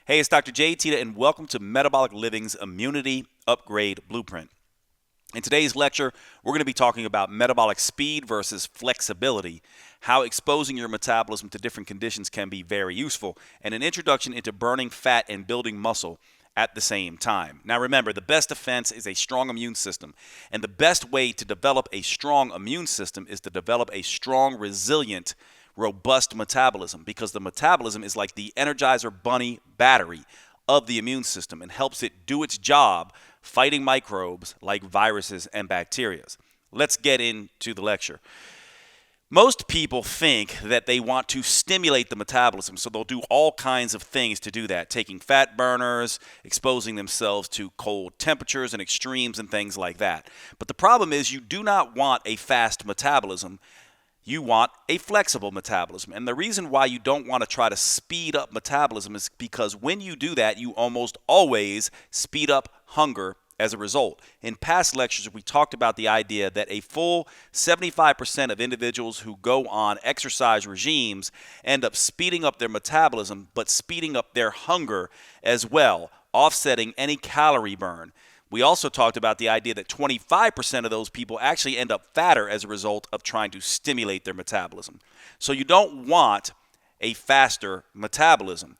Hey, it's Dr. Jade, Teta, and welcome to Metabolic Living's Immunity Upgrade Blueprint. In today's lecture, we're going to be talking about metabolic speed versus flexibility, how exposing your metabolism to different conditions can be very useful, and an introduction into burning fat and building muscle at the same time. Now remember, the best defense is a strong immune system, and the best way to develop a strong immune system is to develop a strong, resilient, robust metabolism, because the metabolism is like the Energizer Bunny battery of the immune system and helps it do its job fighting microbes like viruses and bacteria. Let's get into the lecture. Most people think that they want to stimulate the metabolism, so they'll do all kinds of things to do that, taking fat burners, exposing themselves to cold temperatures and extremes and things like that. But the problem is you do not want a fast metabolism. You want a flexible metabolism. And the reason why you don't want to try to speed up metabolism is because when you do that, you almost always speed up hunger as a result. In past lectures, we talked about the idea that a full 75% of individuals who go on exercise regimes end up speeding up their metabolism, but speeding up their hunger as well, offsetting any calorie burn. We also talked about the idea that 25% of those people actually end up fatter as a result of trying to stimulate their metabolism. So you don't want a faster metabolism.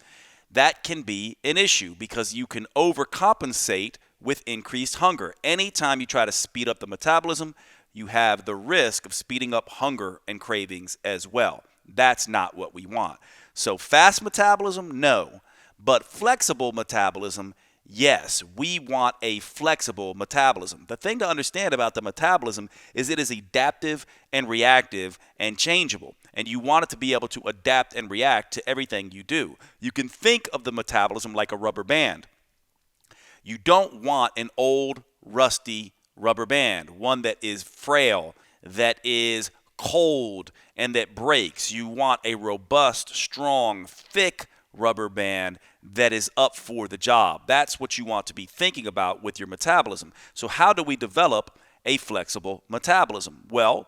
That can be an issue because you can overcompensate with increased hunger. Anytime you try to speed up the metabolism, you have the risk of speeding up hunger and cravings as well. That's not what we want. So fast metabolism, no. But flexible metabolism, yes, we want a flexible metabolism. The thing to understand about the metabolism is it is adaptive and reactive and changeable. And you want it to be able to adapt and react to everything you do. You can think of the metabolism like a rubber band. You don't want an old, rusty rubber band, one that is frail, that is cold, and that breaks. You want a robust, strong, thick rubber band that is up for the job. That's what you want to be thinking about with your metabolism. So how do we develop a flexible metabolism? Well,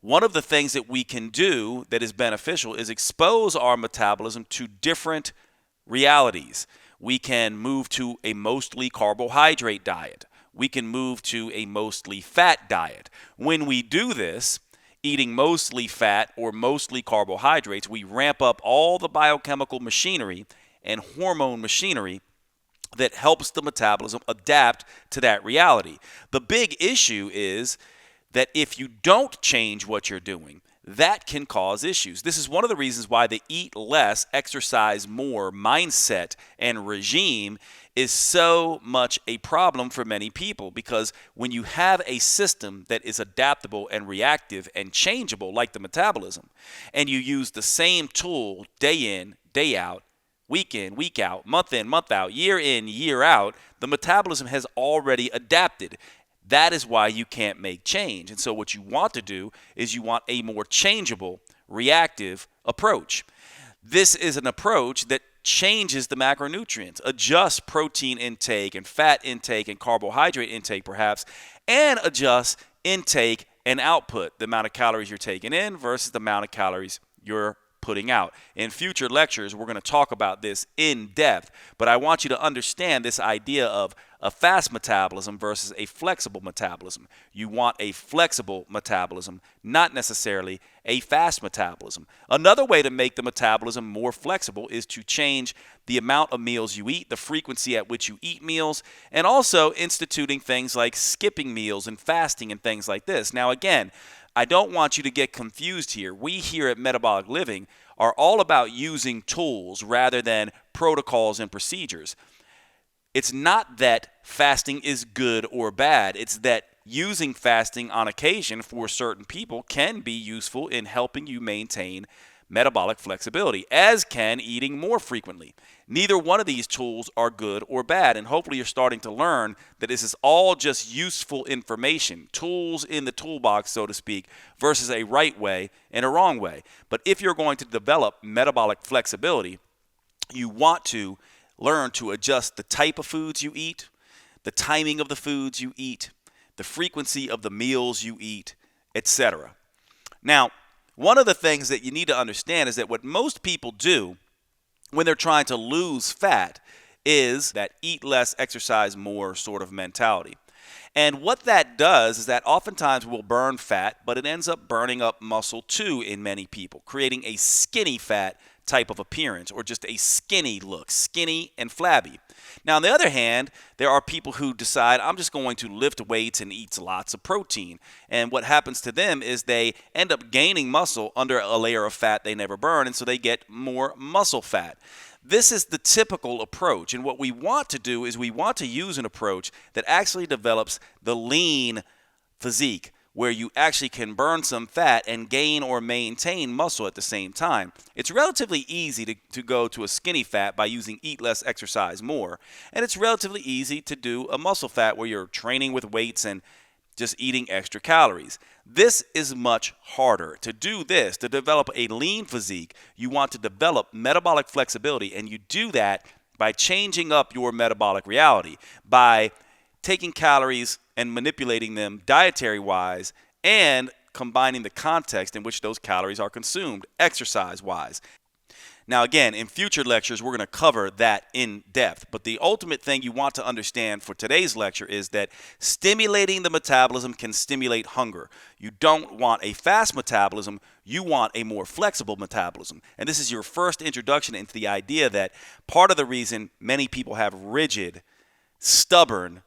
one of the things that we can do that is beneficial is expose our metabolism to different realities. We can move to a mostly carbohydrate diet. We can move to a mostly fat diet. When we do this, eating mostly fat or mostly carbohydrates, we ramp up all the biochemical machinery and hormone machinery that helps the metabolism adapt to that reality. The big issue is that if you don't change what you're doing, that can cause issues. This is one of the reasons why the eat less, exercise more mindset and regime is so much a problem for many people, because when you have a system that is adaptable and reactive and changeable like the metabolism, and you use the same tool day in, day out, week in, week out, month in, month out, year in, year out, the metabolism has already adapted. That is why you can't make change. And so what you want to do is you want a more changeable, reactive approach. This is an approach that changes the macronutrients, adjusts protein intake and fat intake and carbohydrate intake perhaps, and adjusts intake and output, the amount of calories you're taking in versus the amount of calories you're putting out. In future lectures, we're going to talk about this in depth, but I want you to understand this idea of a fast metabolism versus a flexible metabolism. You want a flexible metabolism, not necessarily a fast metabolism. Another way to make the metabolism more flexible is to change the amount of meals you eat, the frequency at which you eat meals, and also instituting things like skipping meals and fasting and things like this. Now, again, I don't want you to get confused here. We here at Metabolic Living are all about using tools rather than protocols and procedures. It's not that fasting is good or bad. It's that using fasting on occasion for certain people can be useful in helping you maintain metabolic flexibility, as can eating more frequently. Neither one of these tools are good or bad, and hopefully you're starting to learn that this is all just useful information, tools in the toolbox, so to speak, versus a right way and a wrong way. But if you're going to develop metabolic flexibility, you want to learn to adjust the type of foods you eat, the timing of the foods you eat, the frequency of the meals you eat, etc. Now, one of the things that you need to understand is that what most people do when they're trying to lose fat is that eat less, exercise more sort of mentality. And what that does is that oftentimes we'll burn fat, but it ends up burning up muscle too in many people, creating a skinny fat type of appearance or just a skinny look, skinny and flabby. Now, on the other hand, there are people who decide, I'm just going to lift weights and eat lots of protein. And what happens to them is they end up gaining muscle under a layer of fat they never burn, and so they get more muscle fat. This is the typical approach, and what we want to do is we want to use an approach that actually develops the lean physique, where you actually can burn some fat and gain or maintain muscle at the same time. It's relatively easy to go to a skinny fat by using eat less, exercise more, and it's relatively easy to do a muscle fat where you're training with weights and just eating extra calories. This is much harder. To do this, to develop a lean physique, you want to develop metabolic flexibility, and you do that by changing up your metabolic reality, by taking calories and manipulating them dietary-wise and combining the context in which those calories are consumed exercise-wise. Now, again, in future lectures, we're going to cover that in depth. But the ultimate thing you want to understand for today's lecture is that stimulating the metabolism can stimulate hunger. You don't want a fast metabolism. You want a more flexible metabolism. And this is your first introduction into the idea that part of the reason many people have rigid, stubborn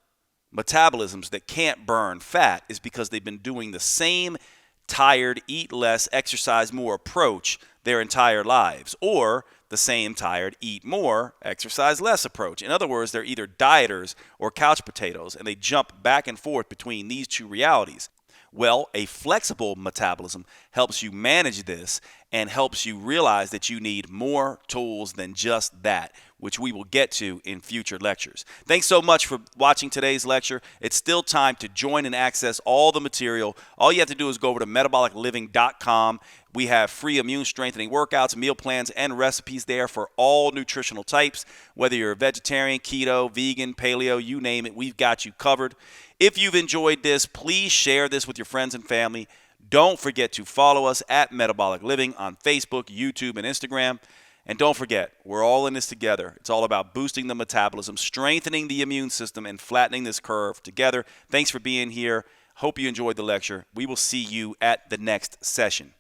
metabolisms that can't burn fat is because they've been doing the same tired, eat less, exercise more approach their entire lives, or the same tired, eat more, exercise less approach. In other words, they're either dieters or couch potatoes, and they jump back and forth between these two realities. Well, a flexible metabolism helps you manage this and helps you realize that you need more tools than just that, which we will get to in future lectures. Thanks so much for watching today's lecture. It's still time to join and access all the material. All you have to do is go over to metabolicliving.com. We have free immune strengthening workouts, meal plans, and recipes there for all nutritional types. Whether you're a vegetarian, keto, vegan, paleo, you name it, we've got you covered. If you've enjoyed this, please share this with your friends and family. Don't forget to follow us at Metabolic Living on Facebook, YouTube, and Instagram. And don't forget, we're all in this together. It's all about boosting the metabolism, strengthening the immune system, and flattening this curve together. Thanks for being here. Hope you enjoyed the lecture. We will see you at the next session.